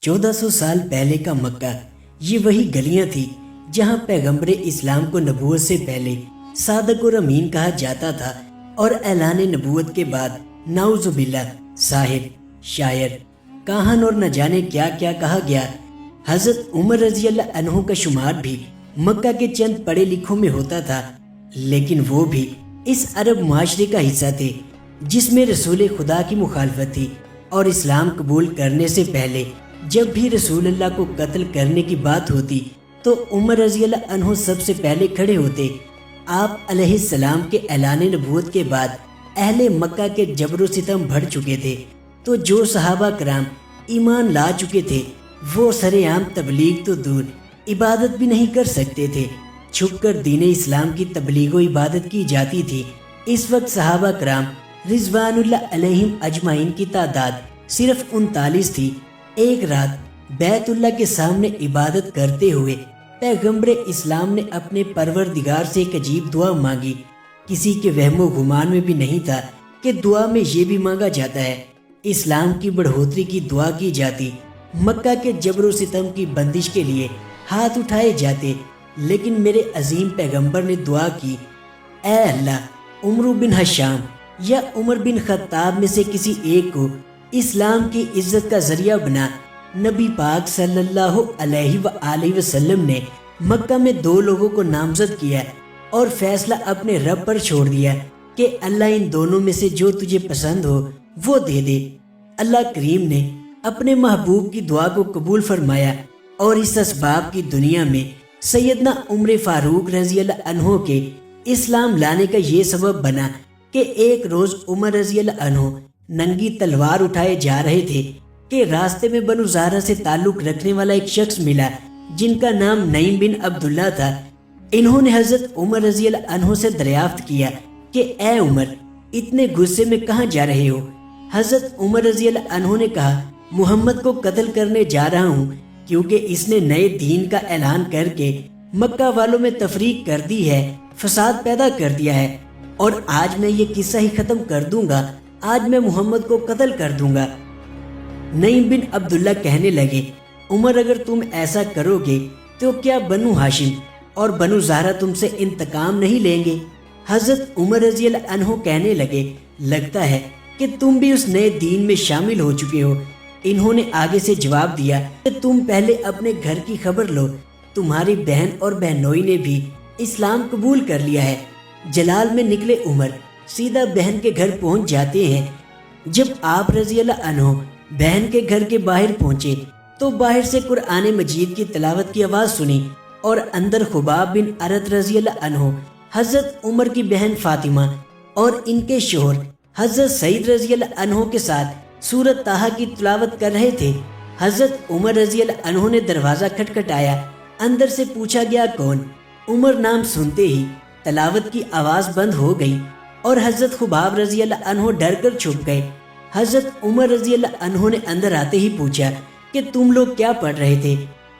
1400 साल पहले का मक्का ये वही गलियां थी जहां पैगंबर इस्लाम को नबूवत से पहले सादक और अमीन कहा जाता था और ऐलान नबूवत के बाद नाउजुबिल्लाह साहिर, शायर, काहन और न जाने क्या क्या कहा गया। हजरत उमर रजी अल्लाह अन्हु का शुमार भी मक्का के चंद पढ़े लिखों में होता था, लेकिन वो भी इस अरब माशरे का हिस्सा थे जिसमें रसूल खुदा की मुखालफत थी और इस्लाम कबूल करने से पहले जब भी रसूल अल्लाह को कत्ल करने की बात होती तो उमर रजी अल्लाह अन्हु सबसे पहले खड़े होते। आप अलैहिस्सलाम के ऐलान नबूवत के बाद अहले मक्का के जबरो सितम बढ़ चुके थे, तो जो सहाबा कराम ईमान ला चुके थे वो सरेआम तबलीग तो दूर इबादत भी नहीं कर सकते थे। छुपकर दीन इस्लाम की तबलीग व इबादत की जाती थी। इस वक्त सहाबा कराम रिजवानुल्लाह अलैहिम अजमाइन की तादाद सिर्फ 39 थी। एक रात बैतुल्लाह के सामने इबादत करते हुए पैगंबर इस्लाम ने अपने परवरदिगार से एक अजीब दुआ मांगी। किसी के वहमो गुमान में भी नहीं था कि दुआ में ये भी मांगा जाता है। इस्लाम की बढ़ोतरी की दुआ की जाती, मक्का के जबरो सितम की बंदिश के लिए हाथ उठाए जाते, लेकिन मेरे अजीम पैगंबर ने दुआ की, ऐ अल्लाह उमर बिन हशाम या उमर बिन खत्ताब में से किसी एक को इस्लाम की इज्जत का जरिया बना। नबी पाक सल्लल्लाहु अलैहि वसल्लम ने मक्का में 2 लोगों को नामजद किया और फैसला अपने रब पर छोड़ दिया कि अल्लाह इन दोनों में से जो तुझे पसंद हो वो दे दे। अल्लाह करीम ने अपने महबूब की दुआ को कबूल फरमाया और इस असबाब की दुनिया में सैयदना उमर फारूक रजी अल्लाह अन्हो के इस्लाम लाने का ये सबब बना कि एक रोज उमर रजी अल्लाह अन्हो नंगी तलवार उठाए जा रहे थे कि रास्ते में बनु ज़ारा से ताल्लुक रखने वाला एक शख्स मिला जिनका नाम नईम बिन अब्दुल्ला था। इन्होंने हजरत उमर रजी अल्लाह अन्हो से दरियाफ्त किया कि ए उमर, इतने गुस्से में कहाँ जा रहे हो? हजरत उमर रजी अल्लाह अन्हो ने कहा, मोहम्मद को कत्ल करने जा रहा हूँ क्योंकि इसने नए दीन का ऐलान करके मक्का वालों में तफरीक कर दी है, फसाद पैदा कर दिया है, और आज मैं ये किस्सा ही खत्म कर दूंगा। आज मैं मोहम्मद को कत्ल कर दूंगा। नईम बिन अब्दुल्ला कहने लगे, उमर, अगर तुम ऐसा करोगे तो क्या बनु हाशिम और बनु ज़ाहरा तुमसे इंतकाम नहीं लेंगे? हजरत उमर रजी अल्लाह अन्हो कहने लगे, लगता है कि तुम भी उस नए दीन में शामिल हो चुके हो। इन्होंने आगे से जवाब दिया कि तुम पहले अपने घर की खबर लो, तुम्हारी बहन और बहनोई ने भी इस्लाम कबूल कर लिया है। जलाल में निकले उमर सीधा बहन के घर पहुंच जाते हैं। जब आप रजी अल्लाह अन्हो बहन के घर के बाहर पहुंचे तो बाहर से कुरान मजीद की तिलावत की आवाज़ सुनी और अंदर खुबाब बिन अरत रजी अल्लाह अन्हो हजरत उमर की बहन फातिमा और इनके शोहर हजरत सईद रजी अल्लाह अन्हो के साथ सूरत ताहा की तिलावत कर रहे थे। हजरत उमर रजी अल्लाह अन्हो ने दरवाज़ा खटखटाया। अंदर से पूछा गया, कौन? उमर नाम सुनते ही तिलावत की आवाज़ बंद हो गई और हजरत खुबाब रजी अल्लाह अन्हो डर कर छुप गए। हजरत उमर रजी अल्लाह अन्हो ने अंदर आते ही पूछा कि तुम लोग क्या पढ़ रहे थे?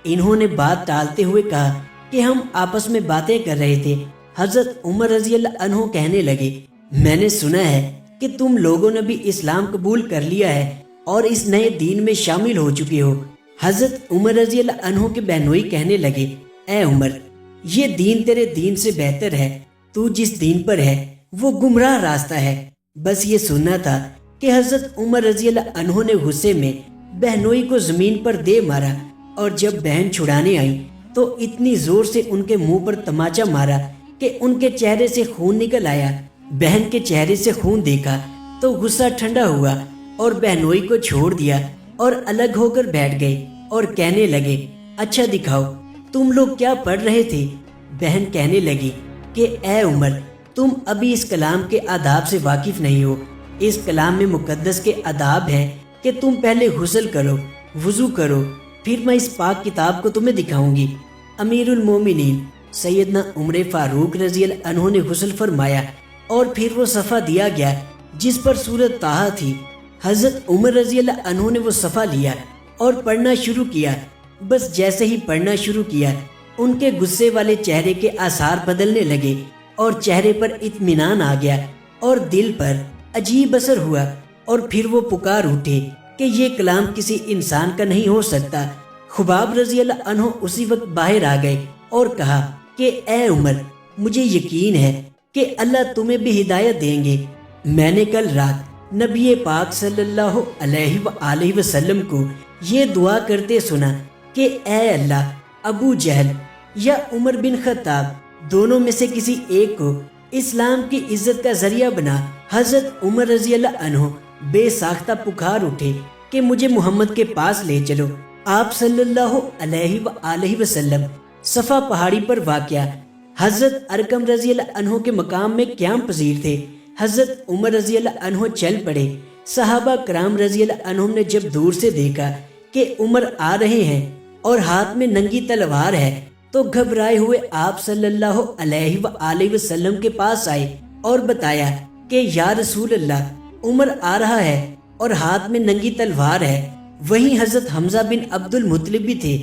इन्होंने बात टालते हुए कहा कि हम आपस में बातें कर रहे थे। हजरत उमर रजी अल्लाह अन्हो कहने लगे, मैंने सुना है कि तुम लोगों ने भी इस्लाम कबूल कर लिया है और इस नए दीन में शामिल हो चुके हो। हजरत उमर रजी अल्लाह अन्हो के बहनोई कहने लगे, ए उमर, ये दीन तेरे दीन से बेहतर है। तू जिस दीन पर है वो गुमराह रास्ता है। बस ये सुनना था कि हजरत उमर रजी अल्लाह अन्हो ने गुस्से में बहनोई को जमीन पर दे मारा और जब बहन छुड़ाने आई तो इतनी जोर से उनके मुंह पर तमाचा मारा कि उनके चेहरे से खून निकल आया। बहन के चेहरे से खून देखा तो गुस्सा ठंडा हुआ और बहनोई को छोड़ दिया और अलग होकर बैठ गए और कहने लगे, अच्छा दिखाओ तुम लोग क्या पढ़ रहे थे? बहन कहने लगी कि ए उमर, तुम अभी इस कलाम के आदाब से वाकिफ नहीं हो। इस कलाम में मुकद्दस के आदाब हैं कि तुम पहले गुस्ल करो, वुजू करो, फिर मैं इस पाक किताब को तुम्हें दिखाऊंगी। अमीरुल मोमिनीन सैयदना उमर फारूक रजी अल्लाह अन्हो ने गुस्ल फरमाया और फिर वो सफ़ा दिया गया जिस पर सूरत ताहा थी। हजरत उमर रजी अल्लाह अन्हो ने वो सफ़ा लिया और पढ़ना शुरू किया। बस जैसे ही पढ़ना शुरू किया उनके गुस्से वाले चेहरे के आसार बदलने लगे और चेहरे पर इत्मीनान आ गया और दिल पर अजीब असर हुआ और फिर वो पुकार उठे کہ یہ کلام کسی انسان کا نہیں ہو سکتا۔ خباب رضی اللہ عنہ اسی وقت باہر آ گئے اور کہا کہ اے عمر، مجھے یقین ہے کہ اللہ تمہیں بھی ہدایت دیں گے۔ میں نے کل رات نبی پاک صلی اللہ علیہ وآلہ وسلم کو یہ دعا کرتے سنا کہ اے اللہ، ابو جہل یا عمر بن خطاب دونوں میں سے کسی ایک کو اسلام کی عزت کا ذریعہ بنا۔ حضرت عمر رضی اللہ عنہ بے ساختہ پکار اٹھے کہ مجھے محمد کے پاس لے چلو۔ آپ صلی اللہ علیہ وآلہ وسلم صفا پہاڑی پر واقع حضرت ارقم رضی اللہ عنہ کے مقام میں قیام پذیر تھے۔ حضرت عمر رضی اللہ عنہ چل پڑے۔ صحابہ کرام رضی اللہ عنہم نے جب دور سے دیکھا کہ عمر آ رہے ہیں اور ہاتھ میں ننگی تلوار ہے تو گھبرائے ہوئے آپ صلی اللہ علیہ وآلہ وسلم کے پاس آئے اور بتایا کہ یا رسول اللہ، عمر آ رہا ہے اور ہاتھ میں ننگی تلوار ہے۔ وہیں حضرت حمزہ بن عبد المطلب بھی تھے۔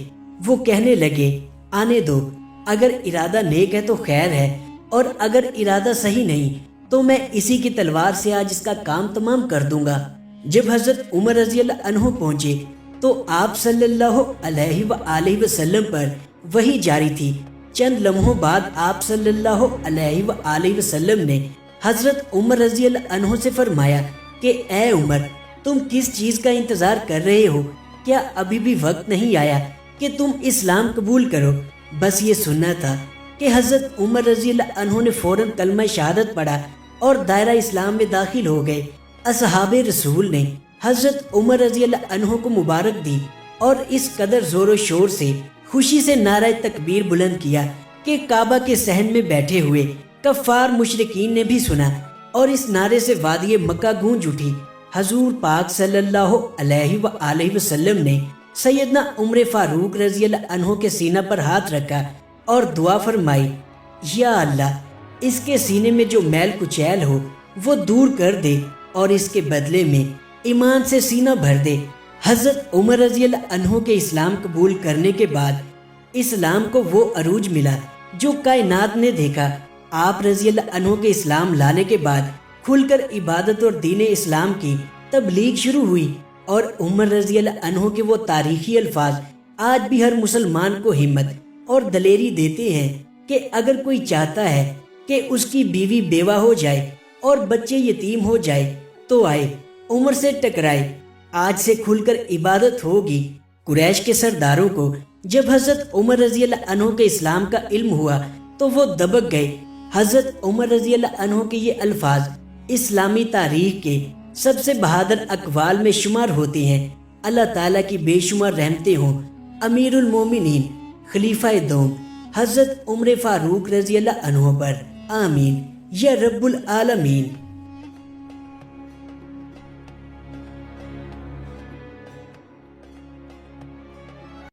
وہ کہنے لگے آنے دو، اگر ارادہ نیک ہے تو خیر ہے، اور اگر ارادہ صحیح نہیں تو میں اسی کی تلوار سے آج اس کا کام تمام کر دوں گا۔ جب حضرت عمر رضی اللہ عنہ پہنچے تو آپ صلی اللہ علیہ وآلہ وسلم پر وحی جاری تھی۔ چند لمحوں بعد آپ صلی اللہ علیہ وآلہ وسلم نے حضرت عمر رضی اللہ عنہ سے فرمایا کہ اے عمر، تم کس چیز کا انتظار کر رہے ہو؟ کیا ابھی بھی وقت نہیں آیا کہ تم اسلام قبول کرو؟ بس یہ سننا تھا کہ حضرت عمر رضی اللہ عنہ نے فوراً کلمہ شہادت پڑھا اور دائرہ اسلام میں داخل ہو گئے۔ اصحاب رسول نے حضرت عمر رضی اللہ عنہ کو مبارک دی اور اس قدر زور و شور سے خوشی سے نعرہ تکبیر بلند کیا کہ کعبہ کے صحن میں بیٹھے ہوئے کفار مشرکین نے بھی سنا، اور اس نعرے سے وادی مکہ گونج اٹھی۔ حضور پاک صلی اللہ علیہ وآلہ وسلم نے سیدنا عمر فاروق رضی اللہ عنہ کے سینہ پر ہاتھ رکھا اور دعا فرمائی، یا اللہ، اس کے سینے میں جو میل کچیل ہو وہ دور کر دے اور اس کے بدلے میں ایمان سے سینہ بھر دے۔ حضرت عمر رضی اللہ عنہ کے اسلام قبول کرنے کے بعد اسلام کو وہ عروج ملا جو کائنات نے دیکھا۔ آپ رضی اللہ عنہ کے اسلام لانے کے بعد کھل کر عبادت اور دین اسلام کی تبلیغ شروع ہوئی، اور عمر رضی اللہ عنہ کے وہ تاریخی الفاظ آج بھی ہر مسلمان کو ہمت اور دلیری دیتے ہیں کہ اگر کوئی چاہتا ہے کہ اس کی بیوی بیوہ ہو جائے اور بچے یتیم ہو جائے تو آئے عمر سے ٹکرائے، آج سے کھل کر عبادت ہوگی۔ قریش کے سرداروں کو جب حضرت عمر رضی اللہ عنہ کے اسلام کا علم ہوا تو وہ دبک گئے۔ حضرت عمر رضی اللہ عنہ کے یہ الفاظ اسلامی تاریخ کے سب سے بہادر اقوال میں شمار ہوتے ہیں۔ اللہ تعالیٰ کی بے شمار رحمتیں ہوں امیر المومنین خلیفہ دوم حضرت عمر فاروق رضی اللہ عنہ پر، آمین یا رب العالمین۔